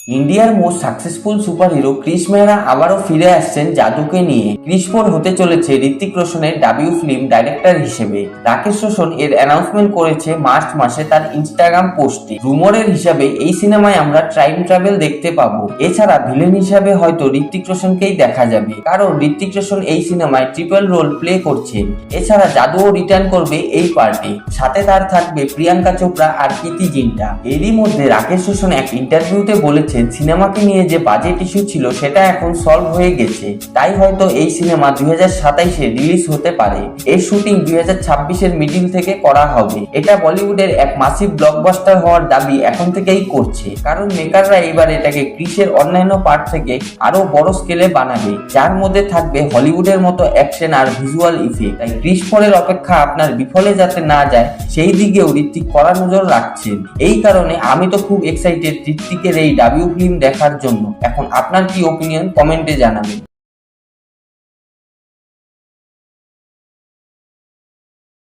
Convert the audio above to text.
ইন্ডিয়ার most successful superhero Chris Mehra আবারও ফিরে আসছেন জাদুকে নিয়ে। ক্রিস 4 হতে চলেছে ঋত্বিক রোশনের ডাবিউ ফিল্ম ডাইরেক্টর হিসেবে। রাকেশ রোশন এর অ্যানাউন্সমেন্ট করেছে মার্চ মাসে তার ইনস্টাগ্রাম পোস্টে। রুমরের হিসাবে এই সিনেমায় আমরা টাইম ট্রাভেল দেখতে পাবো। এছাড়া ভিলেন হিসাবে হয়তো ঋত্বিক রোশনকেই দেখা যাবে, কারণ ঋত্বিক রোশন এই সিনেমায় ট্রিপল রোল প্লে করছেন। এছাড়া জাদুও রিটার্ন করবে এই পার্টে, সাথে তার থাকবে প্রিয়াঙ্কা চোপড়া আর প্রীতি জিন্টা। এরই মধ্যে রাকেশ রোশন এক ইন্টারভিউতে বলেছেন সিনেমাকে নিয়ে যে বাজেট ইস্যু ছিল সেটা এখন সলভ হয়ে গেছে, তাই হয়তো এই সিনেমা 2027-এ রিলিজ হতে পারে। এর শুটিং 2026-এর মিডিল থেকে করা হবে। এটা বলিউডের এক মাসিভ ব্লকবাস্টার হওয়ার দাবি এখন থেকেই করছে, কারণ মেকাররা এবার এটাকে ক্রিসের অন্যান্য পার্ট থেকে আরো বড় স্কেলে বানাবে, যার মধ্যে থাকবে হলিউডের মতো অ্যাকশন আর ভিজুয়াল ইফেক্ট। তাই ক্রিস 4-এর অপেক্ষা আপনার বিফলে যাতে না যায় সেই দিকেও ঋত্বিক কড়া নজর রাখছেন। এই কারণে আমি তো খুব এক্সাইটেড ঋত্বিকের এই ডাবিউ ফিল্ম দেখার জন্য। এখন আপনার কি ওপিনিয়ন কমেন্টে জানাবেন।